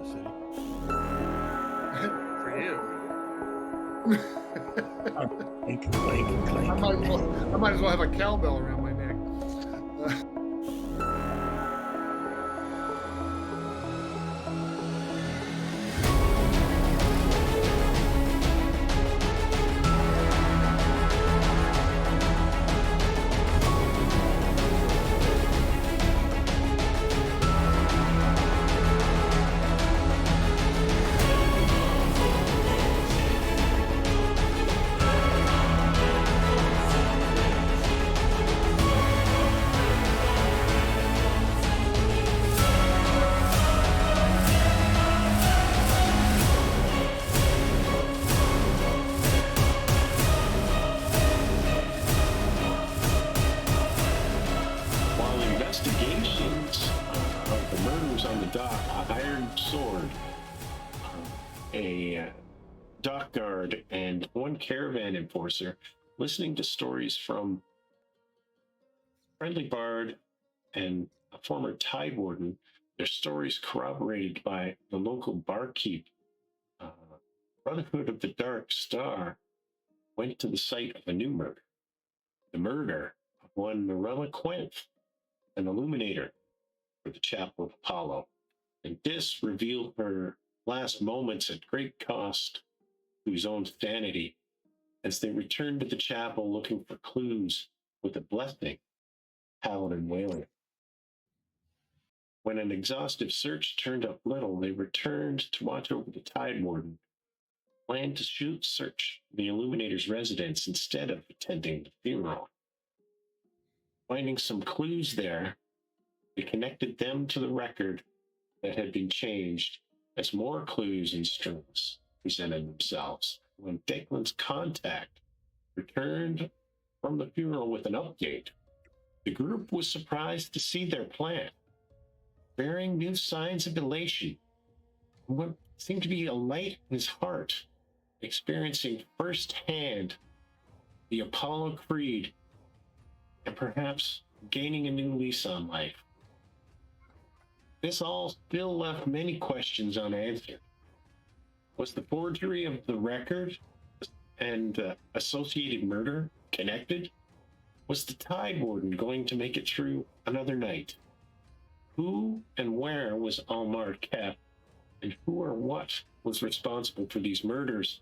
city. For you. Clink, clink, clink. I might as well have a cowbell around my neck. While investigations of the murders on the dock, a hired sword, a dock guard, and one caravan enforcer listening to stories from friendly bard and a former tide warden, their stories corroborated by the local barkeep. uh, Brotherhood of the Dark Star went to the site of a new murder, the murder of one Marilla Quenth, an illuminator for the Chapel of Apollo, and this revealed her last moments at great cost to his own sanity as they returned to the chapel looking for clues with a blessing, Paladin Whaler. When an exhaustive search turned up little, they returned to watch over the Tide Warden, planned to search the Illuminator's residence instead of attending the funeral. Finding some clues there, they connected them to the record that had been changed as more clues and strings presented themselves. When Declan's contact returned from the funeral with an update, the group was surprised to see their plan, bearing new signs of elation, and what seemed to be a light in his heart, experiencing firsthand the Apollo creed and perhaps gaining a new lease on life. This all still left many questions unanswered. Was the forgery of the record and associated murder connected? Was the Tide Warden going to make it through another night? Who and where was Almar kept? And who or what was responsible for these murders?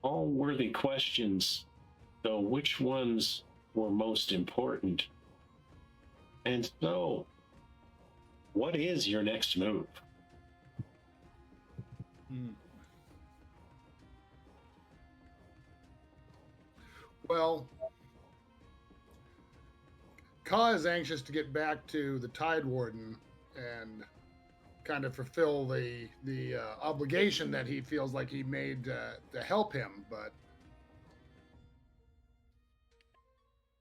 All worthy questions, though which ones were most important? And so, what is your next move? Well, Ka is anxious to get back to the Tide Warden and kind of fulfill the obligation that he feels like he made to help him. But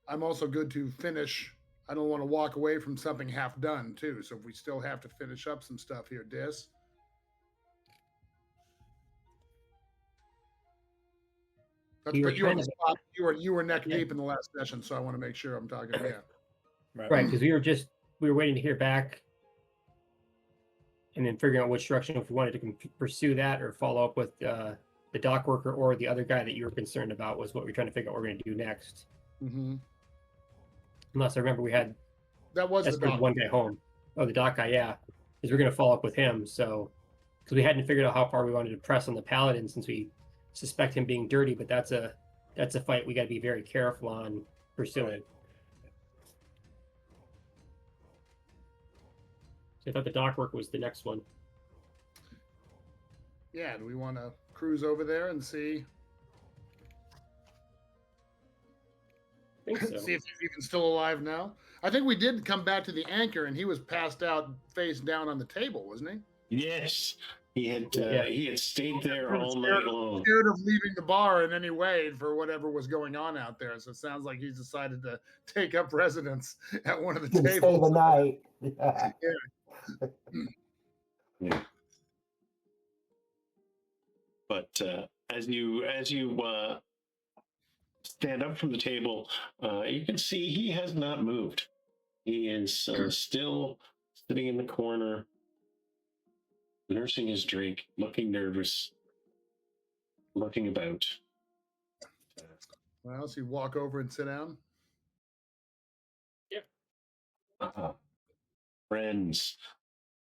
I'm also good to finish. I don't want to walk away from something half done too. So if we still have to finish up some stuff here, Dis. That's You were put you on the trying to- spot. You were neck Yeah. deep in the last session, so I want to make sure I'm talking. Yeah. Right, because we were waiting to hear back, and then figuring out which direction, if we wanted to pursue that or follow up with the dock worker or the other guy that you were concerned about was what we were trying to figure out what we're going to do next. Mm-hmm. Unless I remember we had That was the escorted doc. one guy home. Oh, the dock guy, yeah, because we're going to follow up with him. So because we hadn't figured out how far we wanted to press on the paladin since we suspect him being dirty, but that's a fight we got to be very careful on pursuing. So I thought the dock work was the next one. Yeah, do we want to cruise over there and see I think so. see if he's even still alive now? I think we did come back to the anchor, and he was passed out face down on the table, wasn't he? Yes, he had Yeah. he had stayed there all night long. Scared of leaving the bar in any way for whatever was going on out there. So it sounds like he's decided to take up residence at one of the Stay tables. the night. Yeah. But as you stand up from the table, you can see he has not moved. He is still sitting in the corner, nursing his drink, looking nervous, looking about. Well, so you walk over and sit down. Friends,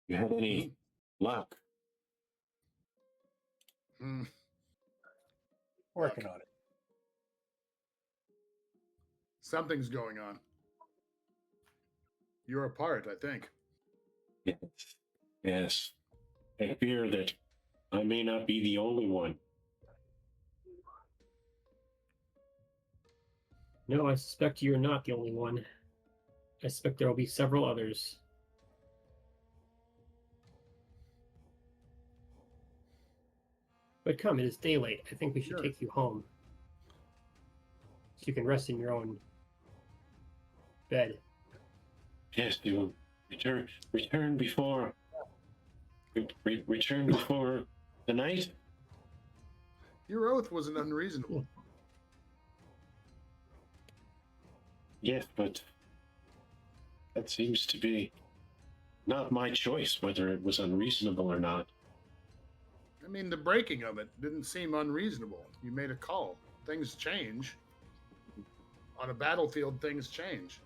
you had any luck? Mm. Working on it. Something's going on. You're apart, I think. Yes. Yes. I fear that I may not be the only one. No, I suspect you're not the only one. I suspect there will be several others. But come, it is daylight. I think we should Sure. take you home. So you can rest in your own bed. Yes, you will return before return before the night. Your oath wasn't unreasonable. Yes, but that seems to be not my choice whether it was unreasonable or not. I mean, the breaking of it didn't seem unreasonable. You made a call. Things change. On a battlefield, things change.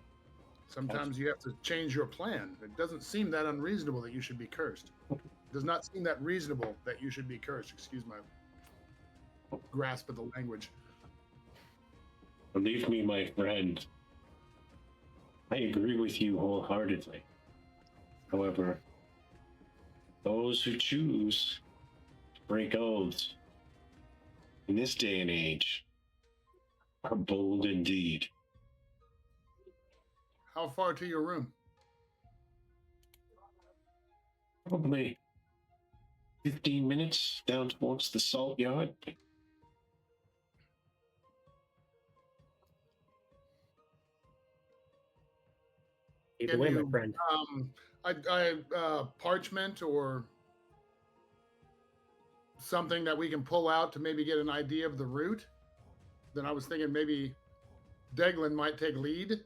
Sometimes you have to change your plan. It doesn't seem that unreasonable that you should be cursed. It does not seem that reasonable that you should be cursed. Excuse my grasp of the language. Believe me, my friend, I agree with you wholeheartedly. However, those who choose to break oaths in this day and age are bold indeed. How far to your room? Probably 15 minutes down towards the salt yard. Either way, my friend. Parchment or something that we can pull out to maybe get an idea of the route. Then I was thinking maybe Deglin might take lead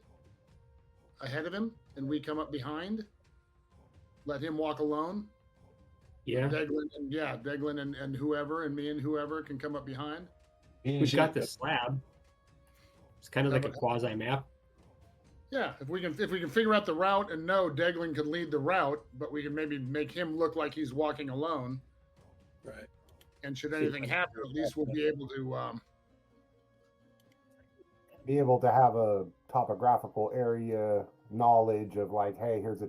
ahead of him, and we come up behind. Let him walk alone. Yeah. Deglin and whoever, and me and whoever can come up behind. We've got the slab. It's kind of like a quasi map. Yeah, if we can figure out the route and know Deglin could lead the route, but we can maybe make him look like he's walking alone. Right. And should anything happen, at least we'll be able to have a topographical area knowledge of like, hey, here's a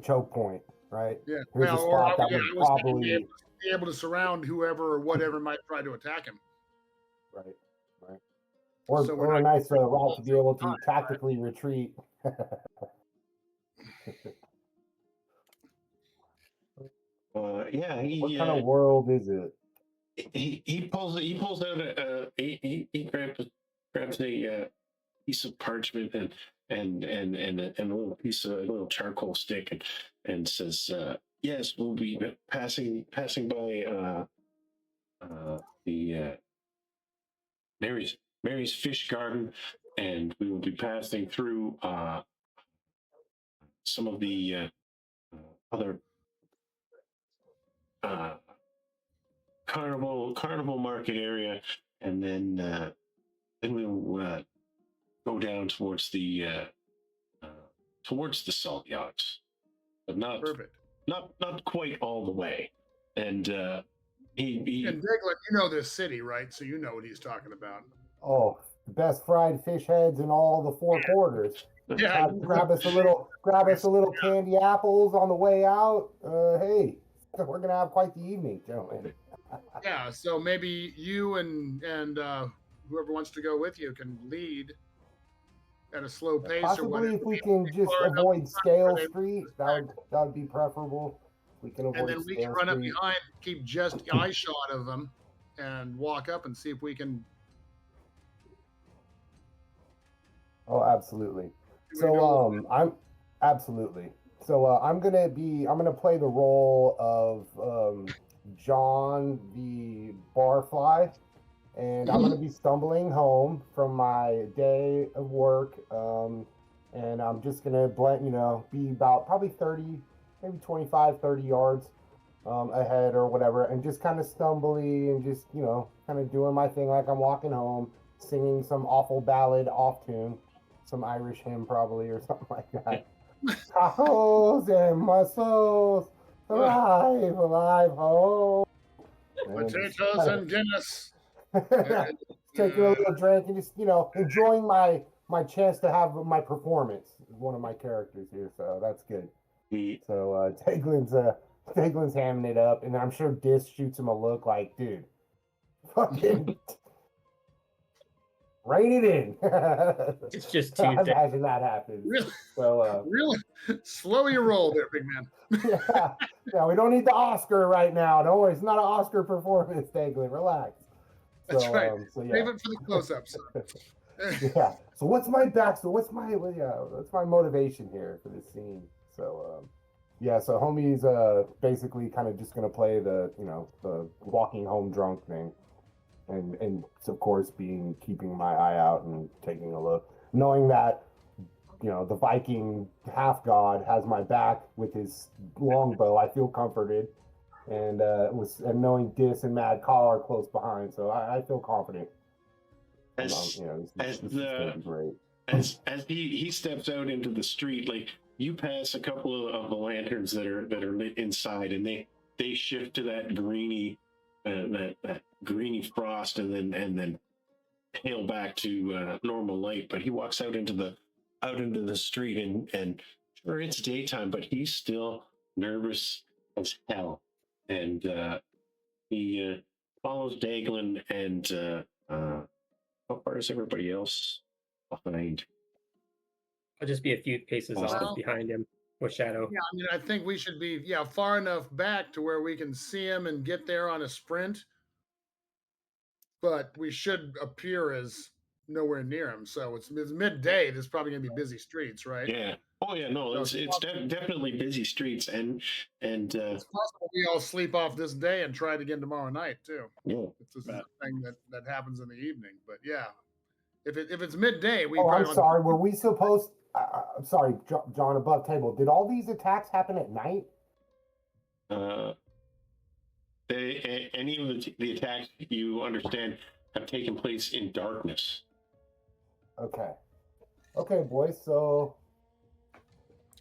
choke point, right? Yeah. Here's a spot that would probably be able to surround whoever or whatever might try to attack him. Right. Or a nice route to be able to tactically retreat. What kind of world is it? He pulls out he grabs a piece of parchment and a little charcoal stick and says, yes, we'll be passing by the Mary's fish garden, and we will be passing through some of the other carnival market area, and then we'll go down towards the salt yachts, but not Perfect. not quite all the way. And he and Deglin, you know this city, right? So you know what he's talking about. Oh, the best fried fish heads in all the four quarters. Yeah. Grab us a little candy apples on the way out. Hey, we're gonna have quite the evening, gentlemen. Yeah, so maybe you and whoever wants to go with you can lead at a slow pace. Possibly, if we can just avoid Scale Street, that would be preferable. We can avoid. And then we can run up behind, keep just eye shot of them, and walk up and see if we can. Oh, absolutely. So I'm gonna play the role of John the Barfly, and I'm gonna be stumbling home from my day of work, and I'm just gonna be about probably 30, maybe 25, 30 yards ahead or whatever, and just kind of stumbly and just kind of doing my thing like I'm walking home, singing some awful ballad off tune, some Irish hymn probably or something like that. Tacos and mussels, alive, alive, ho. Potatoes and Guinness. Taking a little drink and just enjoying my chance to have my performance. One of my characters here, so that's good. So Daglin's hamming it up, and I'm sure Dis shoots him a look like, dude, fucking rein it in. It's just I Tuesday. imagine that happens. Really? So Really? Slow your roll there, big man. yeah, we don't need the Oscar right now. Don't worry, it's not an Oscar performance, Daglin. Relax. That's right. So yeah. Save it for the close-ups. Yeah. So what's my backstory? What's my motivation here for this scene? So so homie's basically kind of just gonna play the the walking home drunk thing, and of course keeping my eye out and taking a look, knowing that the Viking half god has my back with his longbow. I feel comforted, and knowing Dis and Mad Call are close behind, so I feel confident. This is gonna be great. As he steps out into the street, like you pass a couple of the lanterns that are lit inside, and they shift to that greeny that greeny frost, and then hail back to normal light. But he walks out into the street, and sure, it's daytime, but he's still nervous as hell, and he follows Daglin, and how far is everybody else behind? I'll just be a few paces off behind him with Shadow. Yeah, I mean, I think we should be far enough back to where we can see him and get there on a sprint. But we should appear as nowhere near him. So it's midday. There's probably gonna be busy streets, right? Yeah. Oh yeah. No, it's definitely busy streets, and it's possible we all sleep off this day and try it again tomorrow night too. Yeah. It's a thing that happens in the evening. But yeah, if it's midday, we. Oh, I'm sorry. Were we supposed? I'm sorry, John. Above table. Did all these attacks happen at night? Any of the attacks you understand have taken place in darkness. Okay, boys. So,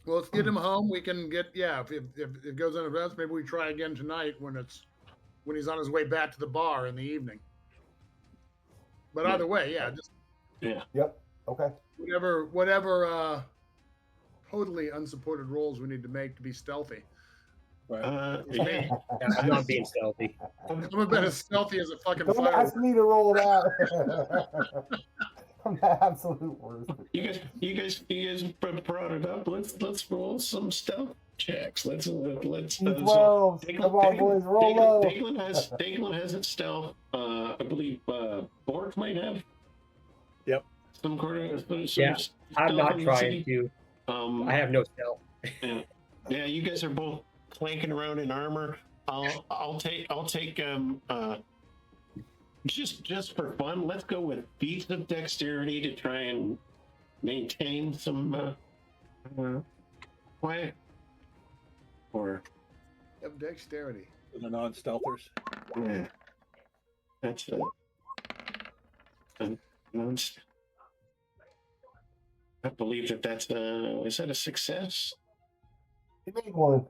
well, let's get him home. We can get if it goes in advance, maybe we try again tonight when he's on his way back to the bar in the evening. But either way, Yep. Okay. Whatever totally unsupported rolls we need to make to be stealthy. Right. I'm not being stealthy. I'm about as stealthy as a fucking Don't fire. ask me to roll that. I'm the absolute worst. You guys brought it up. Let's roll some stealth checks. Let's D12. Come on, boys, roll low. Daglin has its stealth. I believe Borg might have. Yep. Some I'm not trying to. I have no stealth. Yeah, you guys are both clanking around in armor. I'll take just for fun. Let's go with feats of dexterity to try and maintain some quiet. Or of dexterity. For the non-stealthers. Yeah, that's I believe that's is that a success? You made one.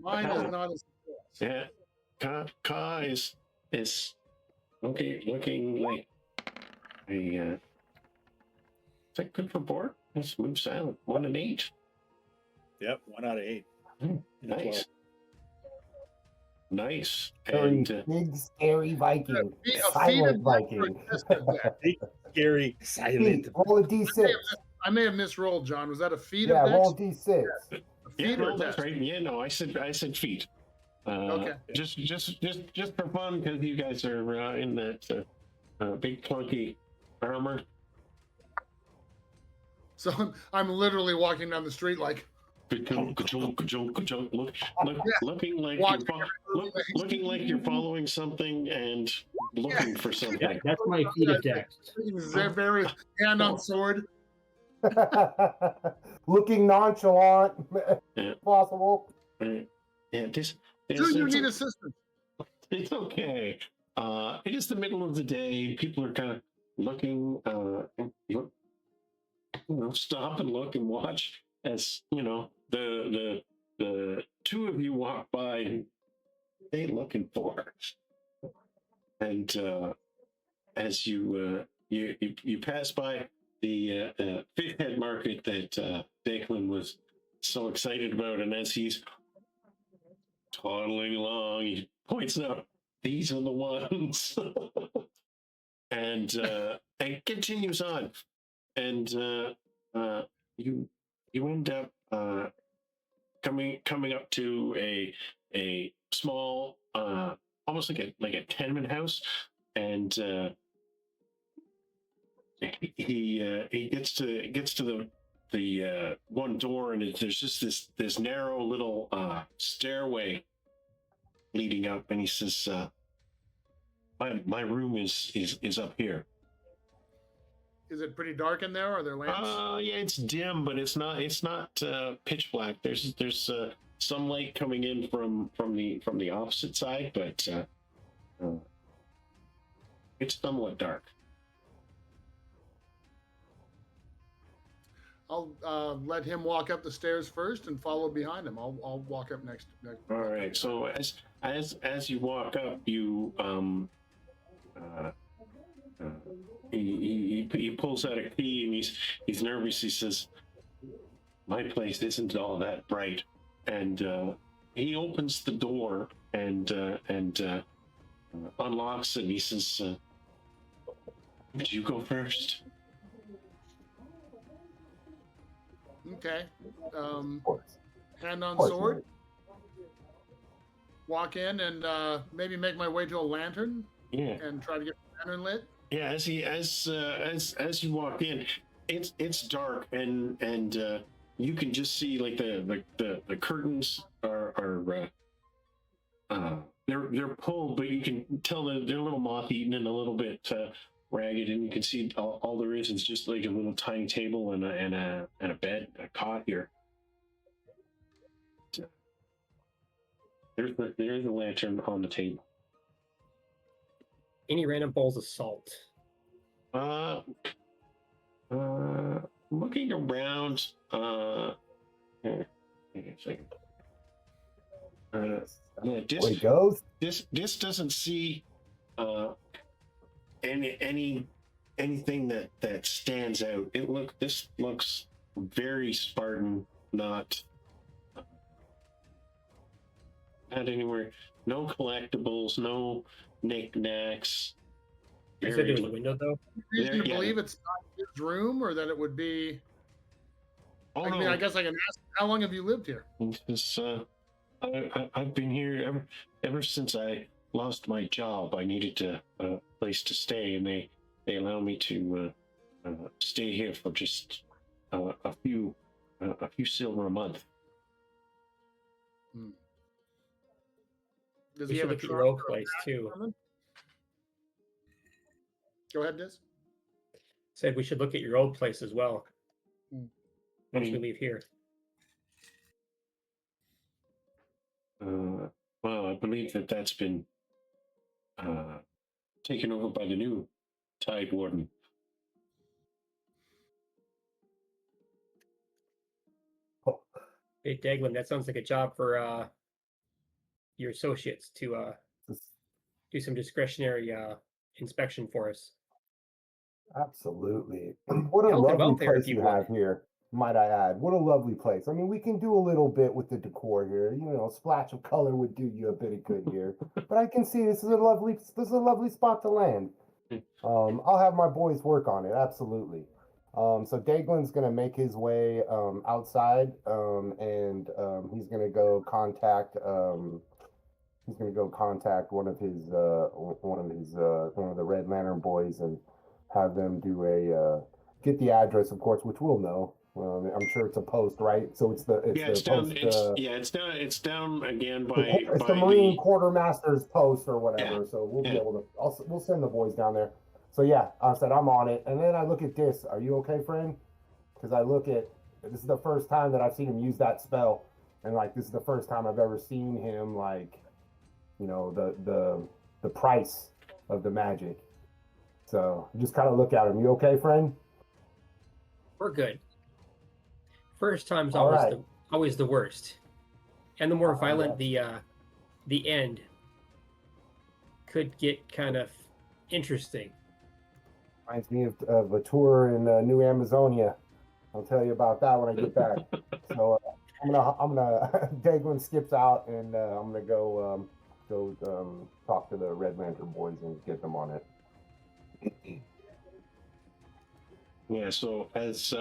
Mine is not a success. Yeah, Ka is looking like a. Is that good for Borg? Let's move silent. 1 and 8. Yep, 1 out of 8. Nice. Nice. Very big, scary Viking. Silent Viking. Big, scary, silent. Roll a d6. I may have misrolled, John. Was that a feat Yeah, of roll dex? d6. Yeah, no, that's right. Yeah, no, I said feet. Okay. Just for fun, because you guys are in that big clunky armor. So I'm literally walking down the street like. Looking like you're following something and looking for something. Yeah, that's my feat of dex. They're very hand on sword. Looking nonchalant, Yeah. possible. Right. Yeah, this Do you it's, need assistance? it's okay. It is the middle of the day. People are kind of looking, stop and look and watch as the two of you walk by and they looking for, and as you pass by the fish head market that Declan was so excited about, and as he's toddling along, he points out these are the ones, and continues on, and you end up coming up to a small almost like a tenement house, and he gets to the one door, and there's just this narrow little stairway leading up, and he says, my room is up here. Is it pretty dark in there? Are there lamps? Yeah, it's dim, but it's not pitch black. There's some light coming in from the opposite side, but it's somewhat dark. I'll let him walk up the stairs first and follow behind him. I'll walk up next. All right. So as you walk up, you he pulls out a key, and he's nervous. He says, "My place isn't all that bright," and he opens the door and unlocks it. And he says, "Would you go first?" Okay. Of course. Hand on Of course, sword. Mike. Walk in and maybe make my way to a lantern Yeah. and try to get the lantern lit. Yeah, as you walk in, it's dark, and you can just see like the curtains are they're pulled, but you can tell that they're a little moth eaten and a little bit ragged, and you can see all there is just like a little tiny table and a bed, a cot here. There's a lantern on the table. Any random bowls of salt? Looking around, here, hang on a second. Yeah, Where he goes? this doesn't see anything that stands out. This looks very Spartan, not anywhere. No collectibles, no knickknacks. You said there was a window though. Reason to Yeah. believe it's not his room, or that it would be. Oh, I mean, no. I guess I can ask. How long have you lived here? It's, I've been here ever since I lost my job. I needed a place to stay, and they allow me to stay here for just a few silver a month. Does We he should have a look at your trunk old or a place too. bathroom? Go ahead, Diz. Said we should look at your old place as well. Hmm. Once we leave here. Well, I believe that's been taken over by the new Tide Warden. Hey, Daglim, that sounds like a job for your associates to do some discretionary inspection for us. Absolutely. What a Health and lovely welfare, place if you you would. have here, might I add. What a lovely place. I mean, we can do a little bit with the decor here. You know, a splash of color would do you a bit of good here. But I can see this is a lovely spot to land. I'll have my boys work on it, absolutely. So Daglin's gonna make his way outside, and he's gonna go contact one of the Red Lantern boys and have them do get the address, of course, which we'll know. I'm sure it's a post, right? So it's down. post. It's down again It's by the Marine Quartermaster's post or whatever. Yeah. So we'll be Yeah. able to. We'll send the boys down there. So yeah, I said I'm on it, and then I look at this. Are you okay, friend? Because I look at this is the first time that I've seen him use that spell, and like this is the first time I've ever seen him like, you know, the price of the magic. So just kind of look at him. You okay, friend? We're good. First time's All always right. always the worst, and the more violent yeah. the end could get kind of interesting. Reminds me of a tour in New Amazonia. I'll tell you about that when I get back. So I'm gonna Daglin skips out, and I'm gonna go talk to the Red Lantern boys and get them on it. Yeah. So as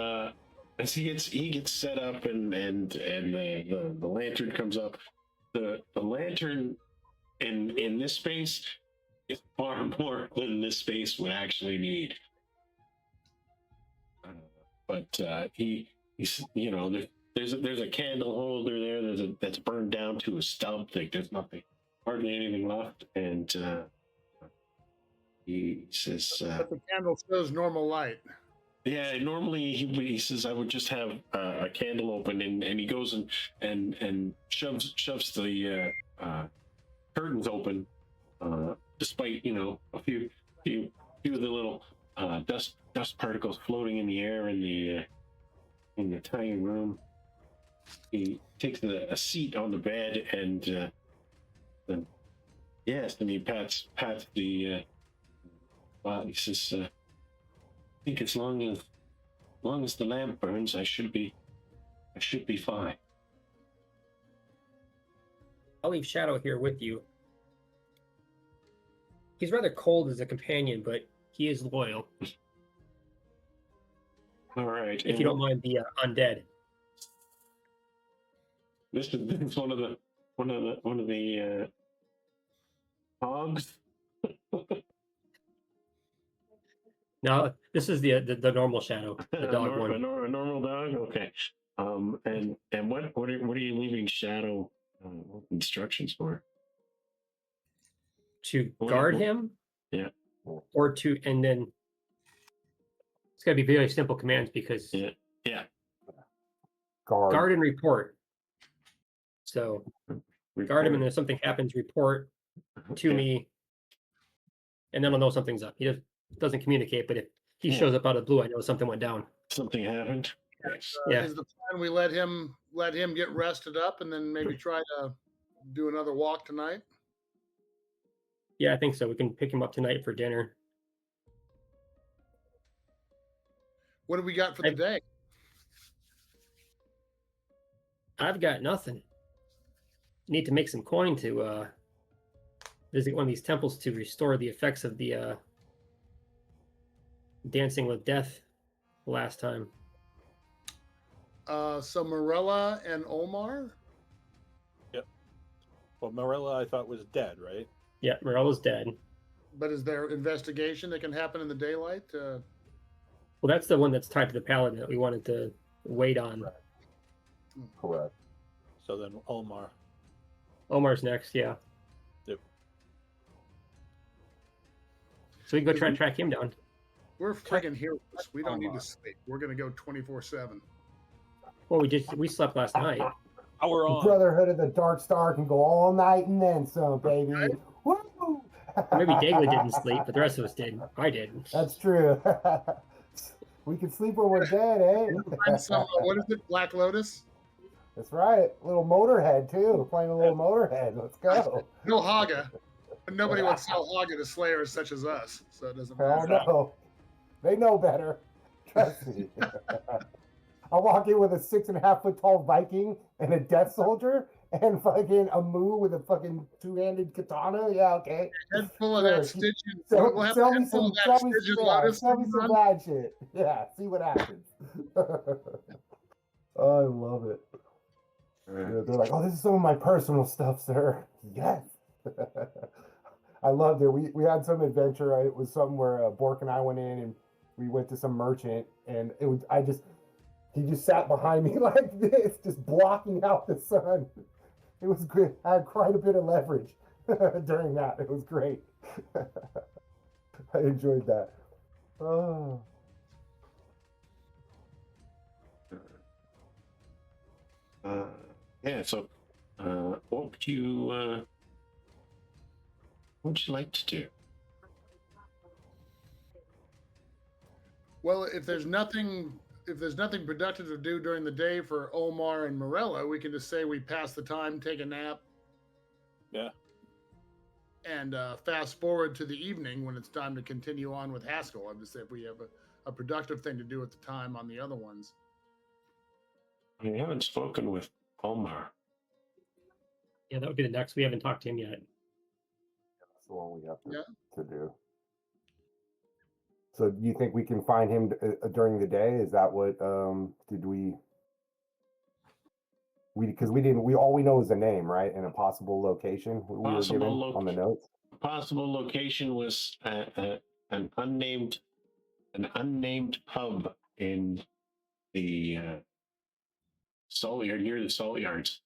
he gets set up and the lantern comes up, the lantern in this space is far more than this space would actually need. But he's there's a candle holder there. That's burned down to a stump. Like there's nothing, hardly anything left, and he says, But the candle shows normal light. "Yeah, normally he says I would just have a candle open," and he goes and shoves the curtains open, despite a few of the little dust particles floating in the air in the tiny room. He takes a seat on the bed and then he pats the he says, I think as long as the lamp burns, I should be fine. I'll leave Shadow here with you. He's rather cold as a companion, but he is loyal. All right. If you don't mind the undead. This is one of the hogs. No, this is the normal Shadow, the dog one. A normal dog. Okay. And what are you leaving Shadow instructions for? To guard him? Yeah. Or and then it's gotta be very simple commands because yeah. Guard and report. So guard him, and if something happens, report to me, and then I'll know something's up. He doesn't communicate, but if he shows up out of the blue, I know something went down. Something happened. Is the plan we let him get rested up and then maybe try to do another walk tonight? Yeah, I think so. We can pick him up tonight for dinner. What do we got for the day? I've got nothing. Need to make some coin to visit one of these temples to restore the effects of the dancing with death last time. So Morella and Omar? Yep. Well, Morella I thought was dead, right? Yeah, Morella's dead. But is there investigation that can happen in the daylight? Well, that's the one that's tied to the paladin that we wanted to wait on. Correct. So then Omar's next, yeah. Yep. So we can go try and track him down. We're friggin' heroes. We don't need to sleep. We're gonna go 24/7. Well, we slept last night. We're on. Brotherhood of the Dark Star can go all night and then some, baby. Right. Woo! Maybe Dagley didn't sleep, but the rest of us did. I did. That's true. We can sleep when we're dead, eh? Find some, what is it? Black Lotus? That's right. Little Motorhead too. Playing a little Motorhead. Let's go. No Haga. But nobody would sell Haga to slayers such as us, so it doesn't Hell matter. no. They know better. Trust me. I'll walk in with a 6.5 foot tall Viking and a death soldier and fucking a moo with a fucking 2-handed katana. Yeah, okay. Head full of that Stygian. Sell We'll have a head full of that Stygian Lotus. sell me some bad shit. Yeah, see what happens. Oh, I love it. Yeah, they're like, oh, this is some of my personal stuff, sir. Yes. I loved it. We had some adventure. It was something where Bork and I went in and we went to some merchant, and he just sat behind me like this, just blocking out the sun. It was good. I had quite a bit of leverage during that. It was great. I enjoyed that. Oh. Yeah. So, what would you like to do? Well, if there's nothing productive to do during the day for Omar and Morella, we can just say we pass the time, take a nap. Yeah. And fast forward to the evening when it's time to continue on with Haskell. I'm just saying if we have a productive thing to do at the time on the other ones. I haven't spoken with Omar. Yeah, that would be the next. We haven't talked to him yet. That's the one we have Yeah. to do. So do you think we can find him during the day? Is that what did we because we all we know is a name, right? And a possible location we were given on the notes. Possible location was an unnamed pub in the salt yard, near the salt yards.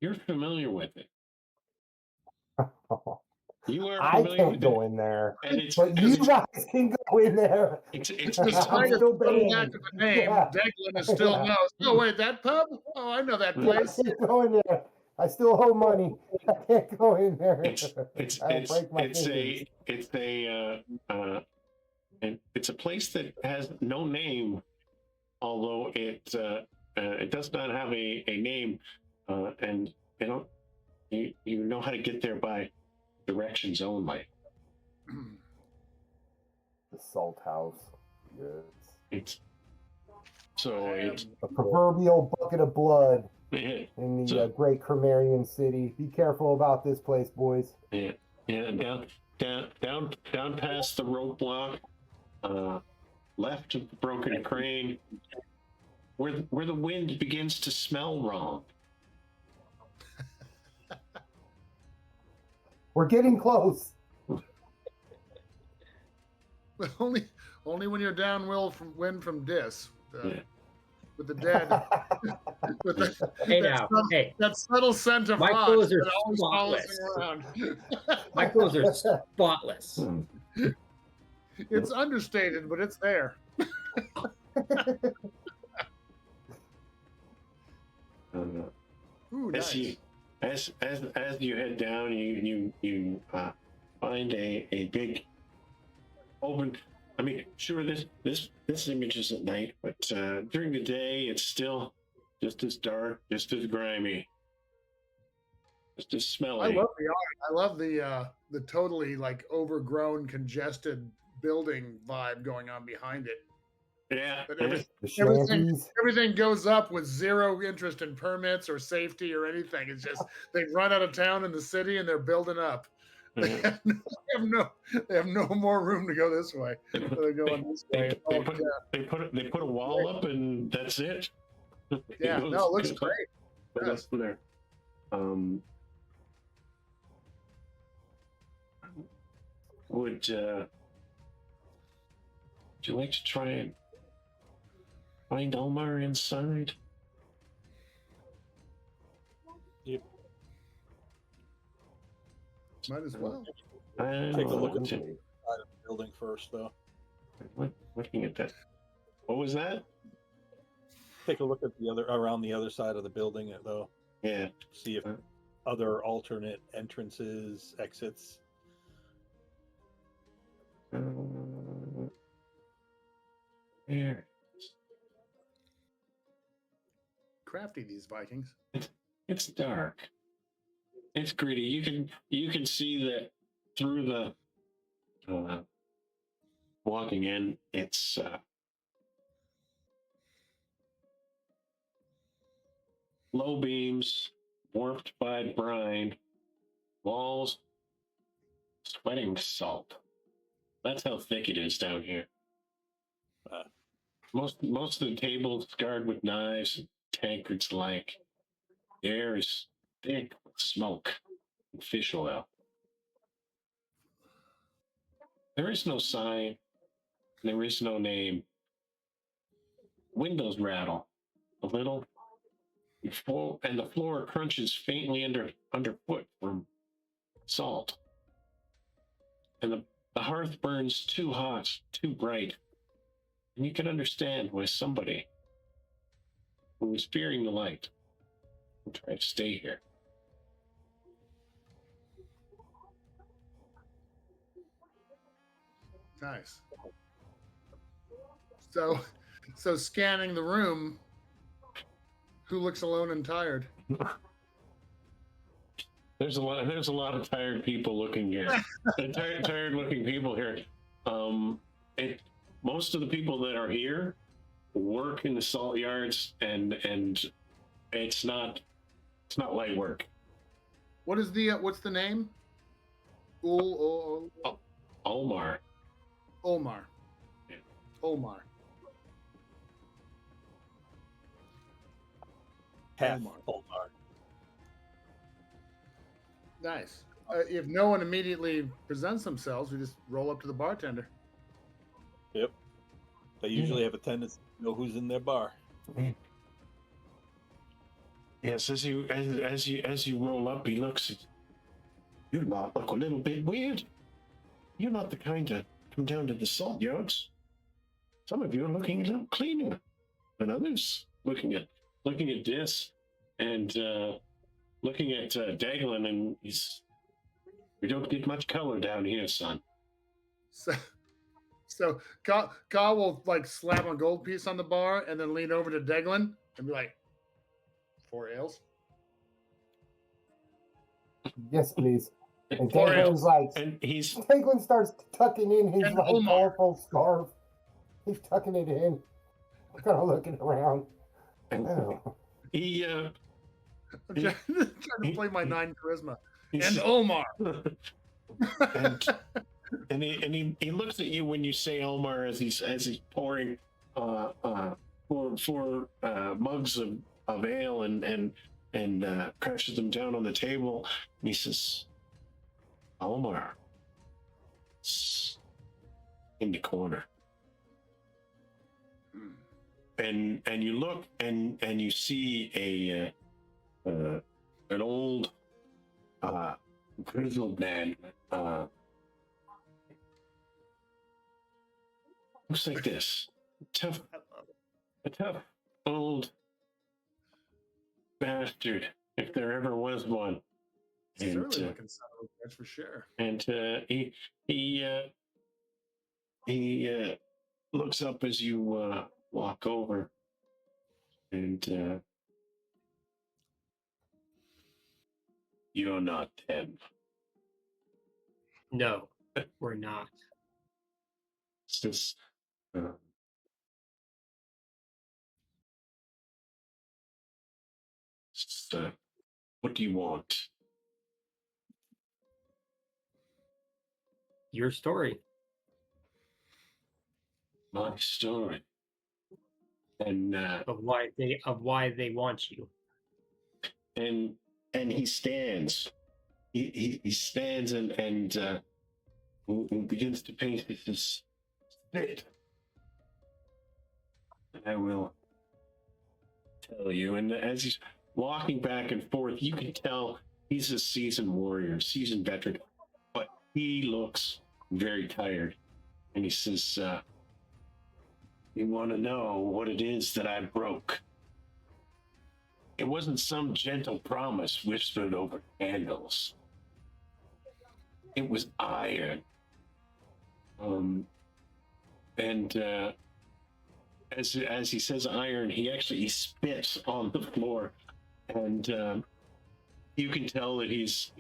You're familiar with it. You are I familiar can't with go it. in there, And it's, but you guys can go in there. it's Despite a still lack banned. of a name, Yeah. Declan is still knows. Oh wait, that pub? Oh, I know that I place. can't go in there. I still owe money. I can't go in there. I'll break my fingers. It's a place that has no name, although it does not have a name, and you know how to get there by directions only. The Salt House. Yes. It's a proverbial bucket of blood yeah, in the great Vermillion city. Be careful about this place, boys. Yeah, down past the roadblock, left of the broken crane, where the wind begins to smell wrong. We're getting close. Only when you're wind from Dis. Yeah. With the dead. With that subtle scent of my rocks clothes are that always follows spotless. around. My clothes are spotless. It's understated, but it's there. Ooh, nice. As you head down, you find a big open. I mean, sure, this image is at night, but during the day, it's still just as dark, just as grimy, just as smelly. I love the art. I love the totally like overgrown, congested building vibe going on behind it. Yeah. But everything goes up with zero interest in permits or safety or anything. It's just they've run out of town in the city and they're building up. They have no more room to go this way. They're going this way. They put a wall up and that's it. Yeah, it looks great. Yes. There. Would you like to try and find Omar inside? Yep. Might as well. Take a look at the side of the building first, though. Looking at that. What was that? Take a look at around the other side of the building, though. Yeah. See if other alternate entrances, exits. There. Crafty, these Vikings. It's dark. It's gritty. You can see that through the walking in. It's low beams, warped by brine, walls sweating salt. That's how thick it is down here. Most of the tables scarred with knives and tankards like. The air is thick with smoke and fish oil. There is no sign. There is no name. Windows rattle a little, and the floor crunches faintly underfoot from salt. And the hearth burns too hot, too bright. And you can understand why somebody who is fearing the light I'm trying to stay here. Nice. So scanning the room, who looks alone and tired? There's a lot of tired people looking here. tired looking people here. Most of the people that are here work in the salt yards, and it's not light work. What's the name? Omar. Omar. Yeah. Omar. Half Omar. Omar. Nice. If no one immediately presents themselves, we just roll up to the bartender. Yep. They usually have a tendency to know who's in their bar. Yes, as you roll up, he looks. You look a little bit weird. You're not the kind to come down to the salt yards. Some of you are looking a little cleaner than others. Looking at this and looking at Daglin, and we don't get much color down here, son. So Ka will like slap a gold piece on the bar and then lean over to Deglin and be like, 4 ales. Yes, please. And Four Daglin's like, And Daglin starts tucking in his And like Omar. colorful scarf. He's tucking it in, kind of looking around. Oh. he I'm trying to play my 9 charisma. he's- And Omar. and he looks at you when you say Omar as he's pouring four mugs of ale and crashes them down on the table, and he says, Omar, in the corner. And you look and you see an old grizzled man. Looks like this. A tough old bastard, if there ever was one. Certainly And, looking solid, that's for sure. and he looks up as you walk over, and you're not them. No, we're not. It's just, what do you want? Your story. My story. And Of why they want you. and he stands. He stands and begins to pace. He says, "Sit, and I will tell you." And as he's walking back and forth, you can tell he's a seasoned warrior, seasoned veteran, but he looks very tired. And he says, "You want to know what it is that I broke? It wasn't some gentle promise whispered over candles. It was iron." And as he says iron, he spits on the floor, and you can tell that he's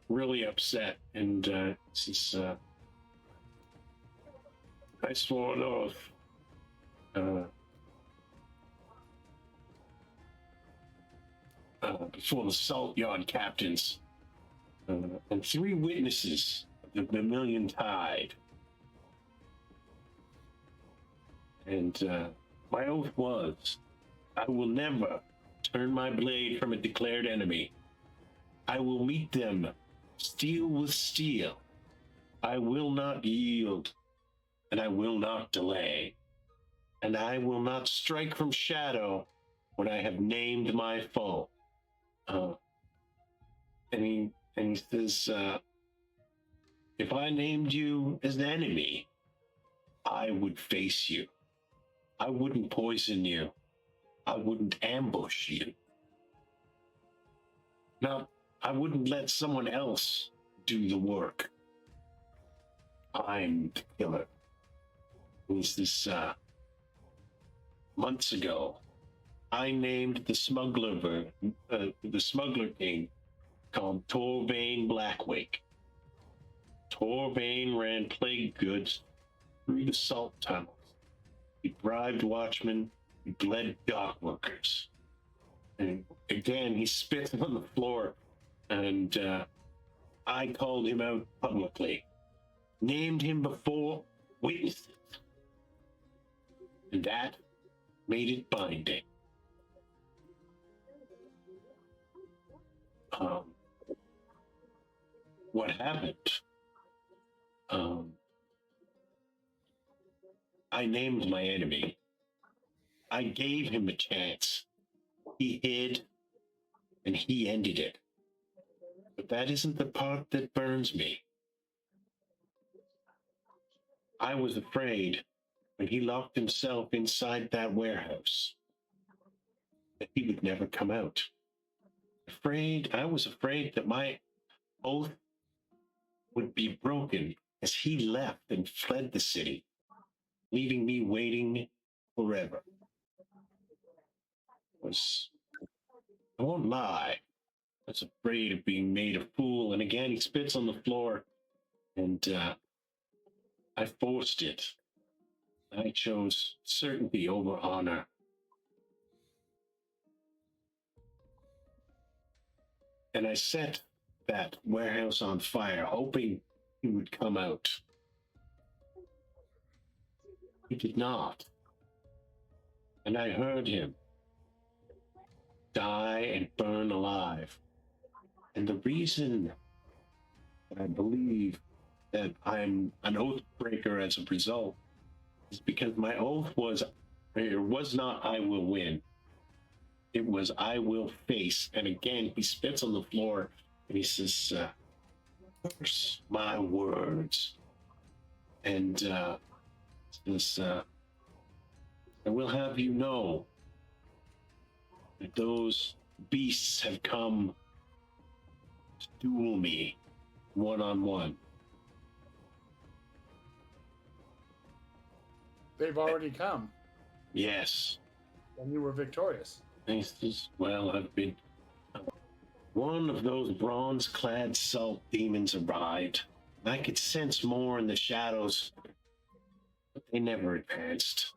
really upset. And says, "I swore an oath. Before the salt yard captains and 3 witnesses of the Vermillion Tide. And my oath was, I will never turn my blade from a declared enemy. I will meet them steel with steel. I will not yield, and I will not delay. And I will not strike from shadow when I have named my foe." And he says, "If I named you as an enemy, I would face you. I wouldn't poison you. I wouldn't ambush you. Now, I wouldn't let someone else do the work. I'm the killer. It was this, months ago. I named the smuggler king called Torvain Blackwake. Torvain ran plague goods through the salt tunnels. He bribed watchmen, he bled dock workers. And again, he spit on the floor, and I called him out publicly, named him before witnesses, and that made it binding. What happened? I named my enemy. I gave him a chance. He hid, and he ended it. But that isn't the part that burns me. I was afraid when he locked himself inside that warehouse that he would never come out. I was afraid that my oath would be broken as he left and fled the city, leaving me waiting forever. I won't lie, I was afraid of being made a fool, and again he spits on the floor, and I forced it. I chose certainty over honor. And I set that warehouse on fire, hoping he would come out. He did not. And I heard him die and burn alive. And the reason that I believe that I'm an oath breaker as a result is because my oath was not I will win. It was I will face. And again, he spits on the floor and he says, curse my words. And says, I will have you know that those beasts have come to duel me one-on-one. They've already come, Yes. and you were victorious. He says, well, I've been... One of those bronze-clad salt demons arrived. I could sense more in the shadows, but they never advanced.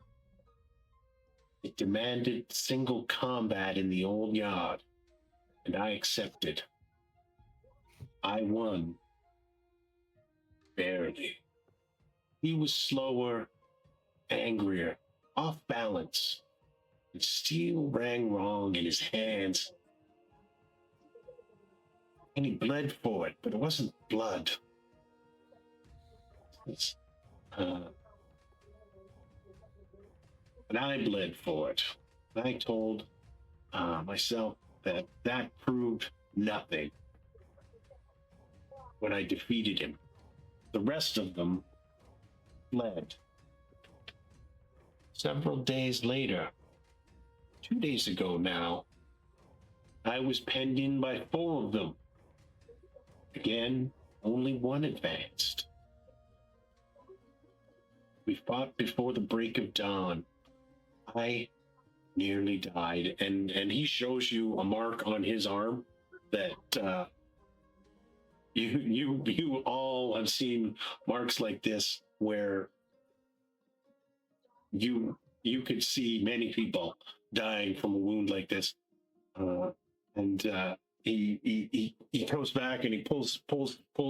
It demanded single combat in the old yard, and I accepted. I won. Barely. He was slower, angrier, off balance. The steel rang wrong in his hands. And he bled for it, but it wasn't blood. And I bled for it. I told myself that proved nothing when I defeated him. The rest of them fled. Several days later, 2 days ago now, I was penned in by 4 of them. Again, only one advanced. We fought before the break of dawn. I nearly died, and he shows you a mark on his arm that you all have seen marks like this where you could see many people dying from a wound like this, and he goes back and he pulls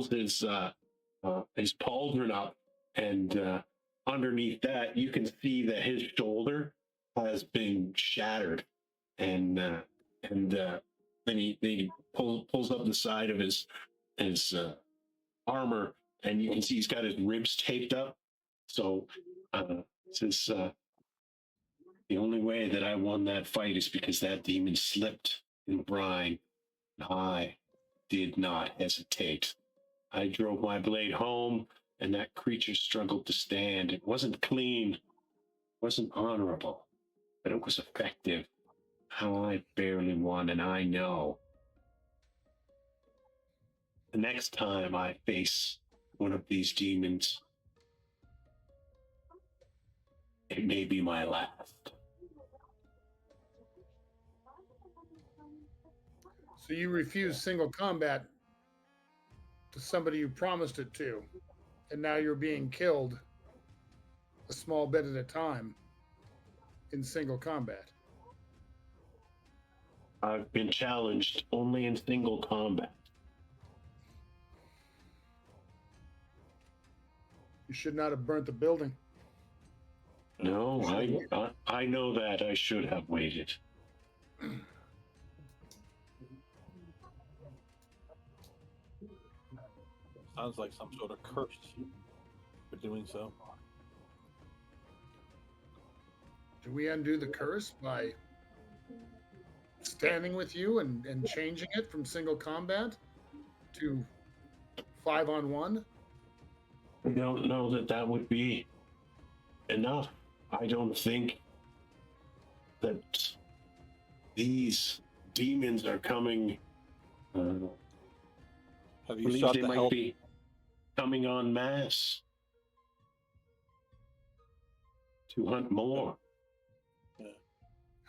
his pauldron up, and underneath that you can see that his shoulder has been shattered, and then he pulls up the side of his armor, and you can see he's got his ribs taped up. So says the only way that I won that fight is because that demon slipped in brine. I did not hesitate. I drove my blade home, and that creature struggled to stand. It wasn't clean, it wasn't honorable, but it was effective. How I barely won, and I know. the next time I face one of these demons, it may be my last. So you refuse single combat to somebody you promised it to, and now you're being killed a small bit at a time in single combat. I've been challenged only in single combat. You should not have burnt the building. No, I know that I should have waited. Sounds like some sort of curse for doing so. Do we undo the curse by standing with you and changing it from single combat to 5-on-1? I don't know that that would be enough. I don't think that these demons are coming. Have I you believe sought they the might help? be coming en masse to hunt more.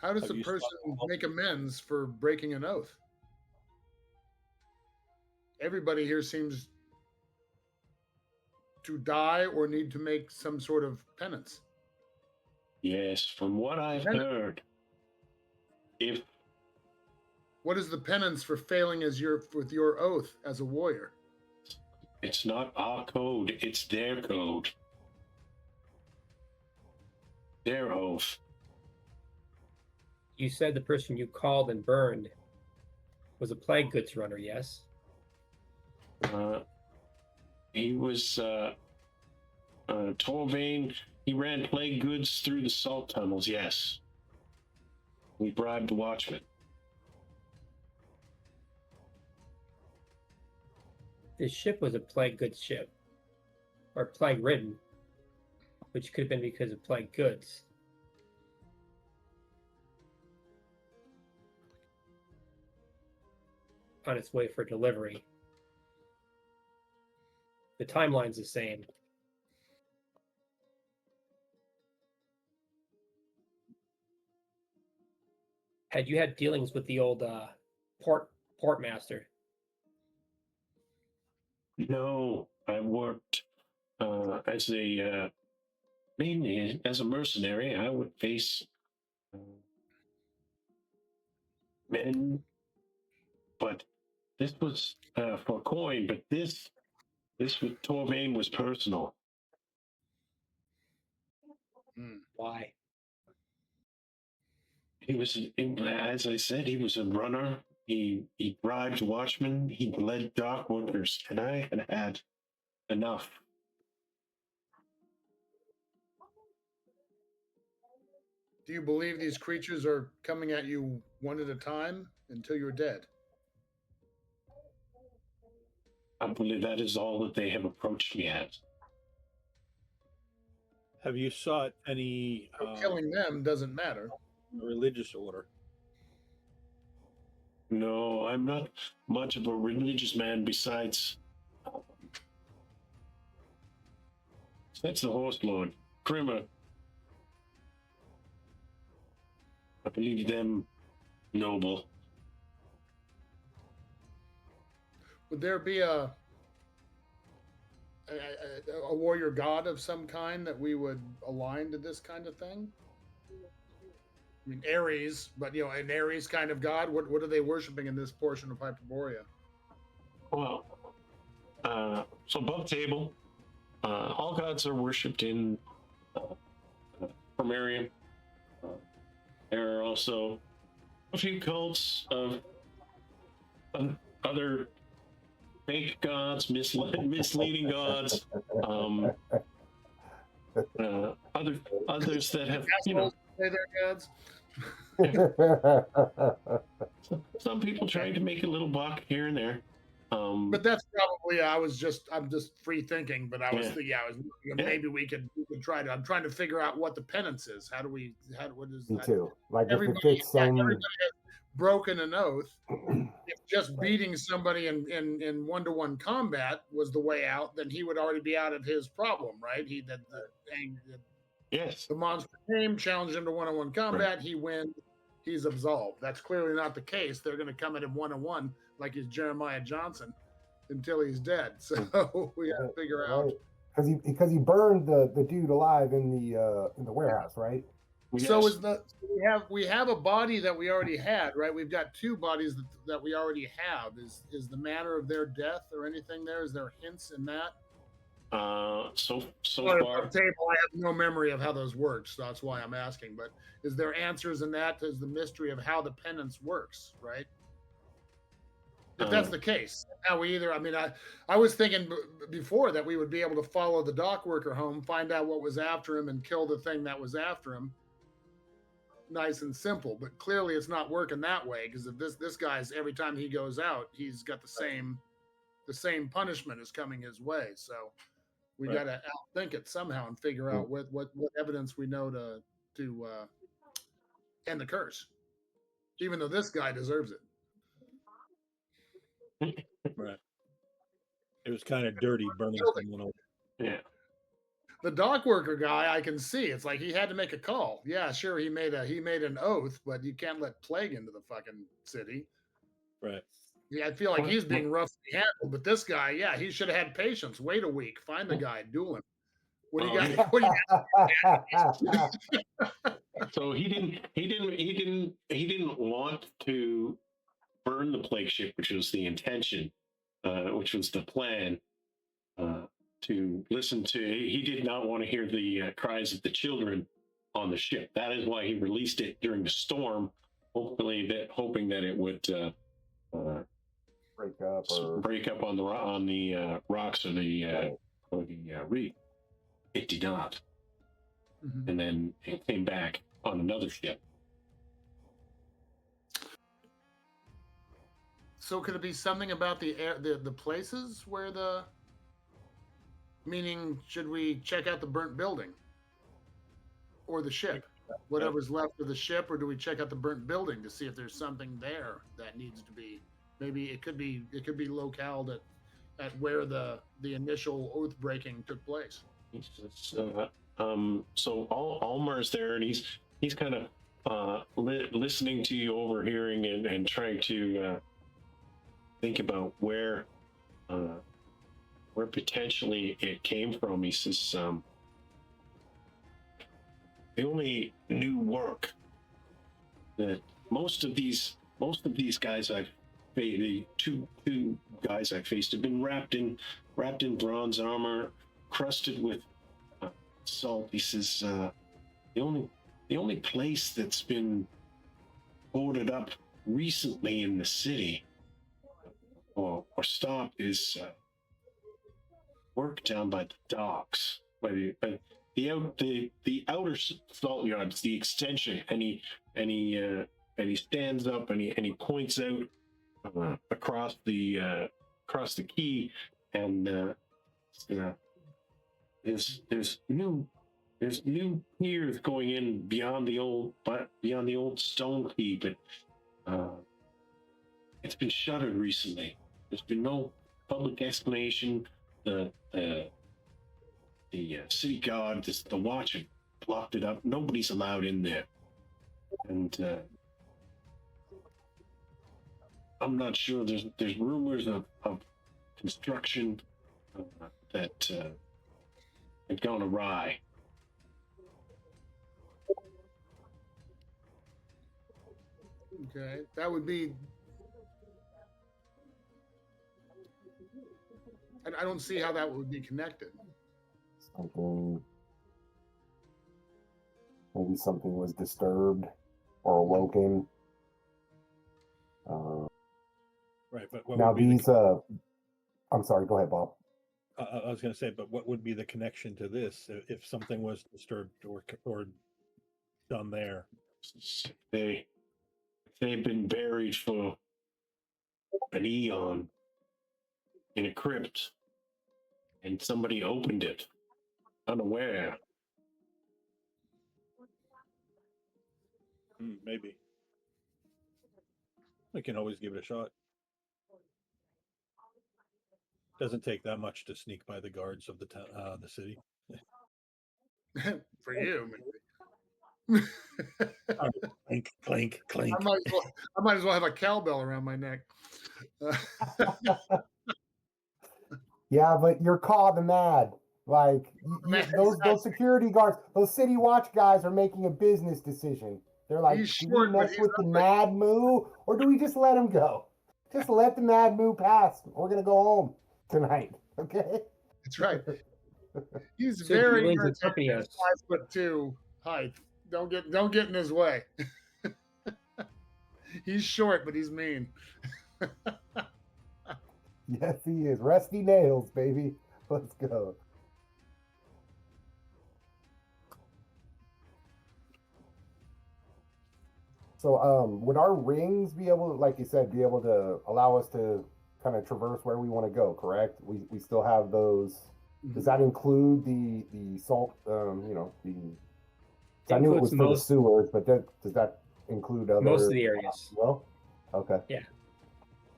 How does Have a you person stopped- make amends for breaking an oath? Everybody here seems to die or need to make some sort of penance. Yes, from what I've heard, if What is the penance for failing with your oath as a warrior? it's not our code, it's their code. Their oath. You said the person you called and burned was a plague goods runner, yes? He was Torvain. He ran plague goods through the salt tunnels, yes. We bribed the watchman. This ship was a plague goods ship, or plague ridden, which could have been because of plague goods. On its way for delivery. The timeline's the same. Had you had dealings with the old port master? No, I worked as a mainly as a mercenary. I would face men, but this was for coin. But this with Torvain was personal. Why? He was, as I said, he was a runner. He bribed watchmen. He led dark workers, and I had enough. Do you believe these creatures are coming at you one at a time until you're dead? I believe that is all that they have approached me at. Have you sought any So killing them doesn't matter. religious order? No, I'm not much of a religious man besides. That's the horse lord, Grimmer. I believe them noble. Would there be a warrior god of some kind that we would align to this kind of thing? I mean, Ares, but an Ares kind of god. What are they worshiping in this portion of Hyperborea? Well, so above table, all gods are worshipped in Vermillion. There are also a few cults of other fake gods, misleading gods, others that have, Say their gods. some people trying to make a little buck here and there. But that's probably I'm just free thinking, but I was Yeah. thinking maybe we could try to. I'm trying to figure out what the penance is. What is Me that? too. Like if it Everybody, fits some. everybody has broken an oath, if just beating somebody in one-to-one combat was the way out, then he would already be out of his problem, right? Yes. The monster came, challenged him to one-on-one combat. He wins. He's absolved. That's clearly not the case. They're going to come at him one-on-one like he's Jeremiah Johnson until he's dead. So we got to figure out. Because he burned the dude alive in the warehouse, right? Yes. So we have a body that we already had, right? We've got two bodies that we already have. Is the manner of their death or anything there? Is there hints in that? So On far, the table, I have no memory of how those work, so that's why I'm asking. But is there answers in that? Is the mystery of how the penance works, right? If that's the case, how we either, I was thinking before that we would be able to follow the dock worker home, find out what was after him, and kill the thing that was after him. Nice and simple, but clearly it's not working that way, because if this guy's, every time he goes out, he's got the same punishment is coming his way. So we got to outthink it somehow and figure out what evidence we know to end the curse, even though this guy deserves it. Right. It was kind of dirty burning someone over. yeah. The dock worker guy, I can see. It's like he had to make a call. Yeah, sure, he made an oath, but you can't let plague into the fucking city. Right. Yeah, I feel like he's being roughly handled, but this guy, yeah, he should have had patience. Wait a week, find the guy, duel him. What do you got? What do you got? So he didn't want to burn the plague ship, which was the intention, which was the plan. To listen to, he did not want to hear the cries of the children on the ship. That is why he released it during the storm, hoping that it would break up on the rocks or the reef. It did not, and then it came back on another ship. So could it be something about the places where the? Meaning, should we check out the burnt building or the ship, whatever's left of the ship, or do we check out the burnt building to see if there's something there that needs to be? Maybe it could be localed at where the initial oath breaking took place. So Almar's there, and he's kind of listening to you, overhearing, and trying to think about where potentially it came from. He says, the only new work that most of these guys the two guys I faced have been wrapped in bronze armor, crusted with salt. He says, the only place that's been boarded up recently in the city or stopped is work down by the docks, by the outer salt yards, the extension, and he stands up and he points out across the quay, and there's new piers going in beyond the old stone quay, but it's been shuttered recently. There's been no public explanation. The city guard, the watch had blocked it up. Nobody's allowed in there, and I'm not sure. There's rumors of construction that had gone awry. Okay, that would be. I don't see how that would be connected. Maybe something was disturbed or awoken. Right, but what Now would be these. I'm sorry. Go ahead, Bob. I was going to say, but what would be the connection to this if something was disturbed or done there? They've been buried for an eon in a crypt, and somebody opened it unaware. Maybe. We can always give it a shot. Doesn't take that much to sneak by the guards of the city. For you, maybe. Clink, clink, clink. I might as well have a cowbell around my neck. Yeah, but you're caught and mad. Like Man, those security guards, those city watch guys are making a business decision. They're like, He's do short, we but mess he's with the ugly. mad moo, or do we just let him go? Just let the mad moo pass. We're gonna go home tonight. Okay. That's right. He's So very willing to irritating accompany at us. 5'2" height. Don't get in his way. He's short, but he's mean. Yes, he is. Rusty nails, baby. Let's go. So, would our rings be able to, like you said, be able to allow us to kind of traverse where we want to go? Correct. We still have those. Does that include the salt? You know, the. It I knew it was includes for the most- sewers, but does that include other? Most of the areas. Well, okay. Yeah.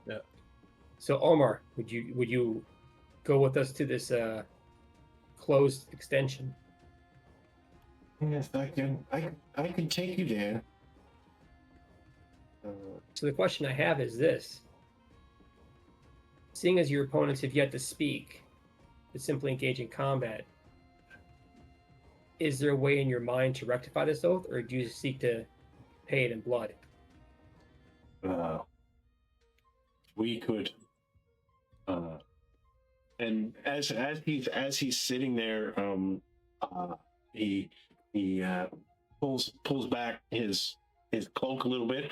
Yeah. So Omar, would you go with us to this closed extension? Yes, I can take you there. So the question I have is this: seeing as your opponents have yet to speak, but simply engage in combat, is there a way in your mind to rectify this oath, or do you seek to pay it in blood? We could, and as he's sitting there, he pulls back his cloak a little bit,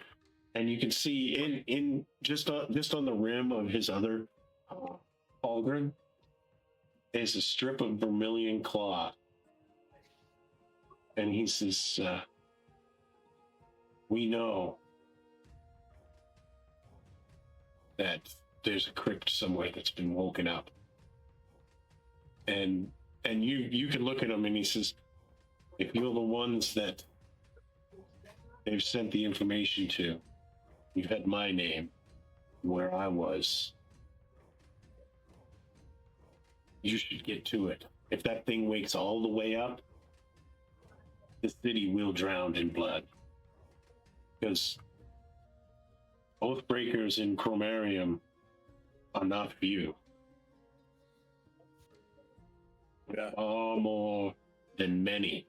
and you can see in just on the rim of his other pauldron is a strip of vermilion cloth, and he says, "We know that there's a crypt somewhere that's been woken up." And you can look at him, and he says, "If you're the ones that they've sent the information to, you've had my name where I was. You should get to it. If that thing wakes all the way up, the city will drown in blood. Because Oathbreakers in Chromarium are not for you. Yeah. Far more than many."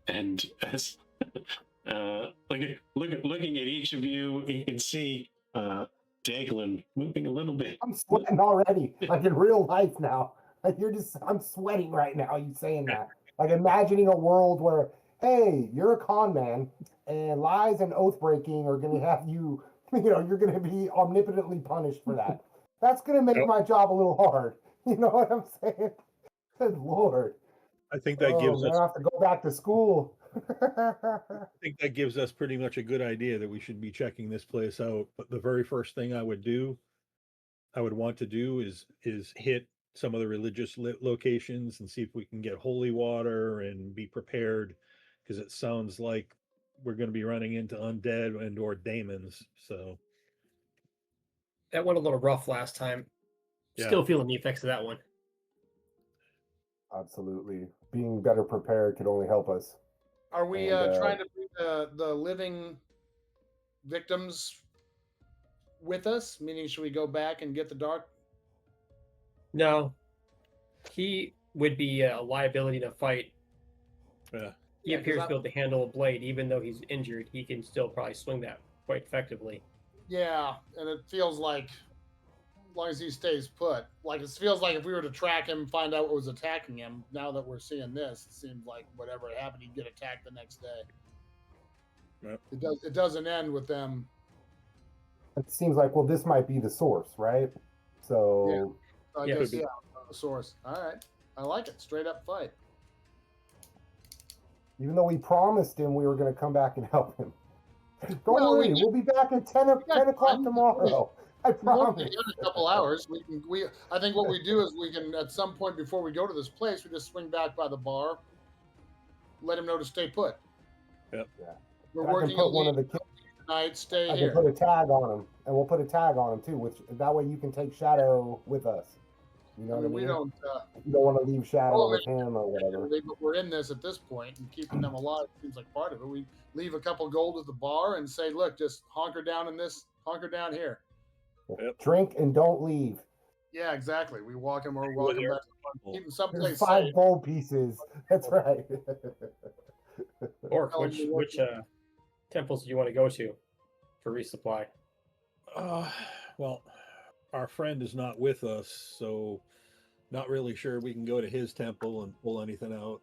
And as looking at each of you, you can see Daglin moving a little bit. I'm sweating already, like in real life now. Like I'm sweating right now. You saying that? Like imagining a world where, hey, you're a con man, and lies and oath breaking are going to have you. You're going to be omnipotently punished for that. That's going to make my job a little hard. You know what I'm saying? Good Lord. I think that gives man, us. I have to go back to school. I think that gives us pretty much a good idea that we should be checking this place out. But the very first thing I would want to do is hit some of the religious locations and see if we can get holy water and be prepared, because it sounds like we're going to be running into undead and or daemons. So That went a little rough last time. Yeah. Still feeling the effects of that one. Absolutely. Being better prepared could only help us. Are we And, trying to bring the living victims with us? Meaning, should we go back and get the dark? No, he would be a liability to fight. yeah, He Yeah, 'cause appears to be able to handle a blade, even though he's injured. He can still probably swing that quite effectively. Yeah, and it feels like, as long as he stays put, like it feels like if we were to track him, find out what was attacking him. Now that we're seeing this, it seems like whatever happened, he'd get attacked the next day. Yep. It doesn't end with them. it seems like, well, this might be the source, right? So I Yeah, guess could be. the source. All right, I like it. Straight up fight. even though we promised him we were going to come back and help him. Don't Well, worry, we'll be back at 10 o'clock time. tomorrow. I We won't promise. be here in a couple hours. I think what we do is we can, at some point before we go to this place, we just swing back by the bar, let him know to stay put. Yep. Yeah. We're I can working. put one of the kids. night, stay I can here. put a tag on him, and we'll put a tag on him too. Which that way you can take Shadow with us. You know I what I mean, mean? we don't. You don't want to leave Shadow Well, with him or whatever. but we're in this at this point, and keeping them alive seems like part of it. We leave a couple gold at the bar and say, "Look, just hunker down here." Yep. Drink and don't leave. Yeah, exactly. We walk them or With walk them our back. temple. Keep them There's someplace 5 safe. gold pieces. That's right. Orc, Tell 'em you which temples do you want to go to for resupply? Well, our friend is not with us, so not really sure we can go to his temple and pull anything out.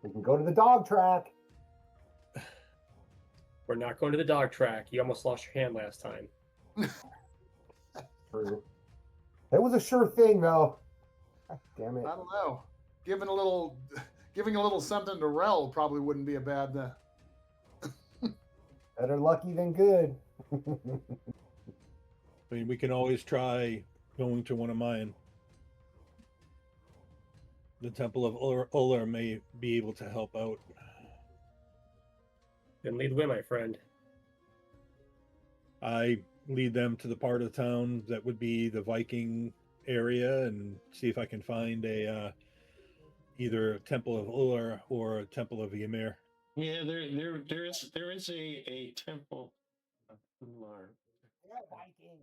We can go to the dog track. We're not going to the dog track. You almost lost your hand last time. True. It was a sure thing, though. God damn it. I don't know. Giving a little something to Rel probably wouldn't be a bad. Better lucky than good. I mean, we can always try going to one of mine. The Temple of Uller may be able to help out. Then lead the way, my friend. I lead them to the part of town that would be the Viking area and see if I can find a either a Temple of Uller or a Temple of Ymir. Yeah, there is a temple of Ular. Yeah, Viking.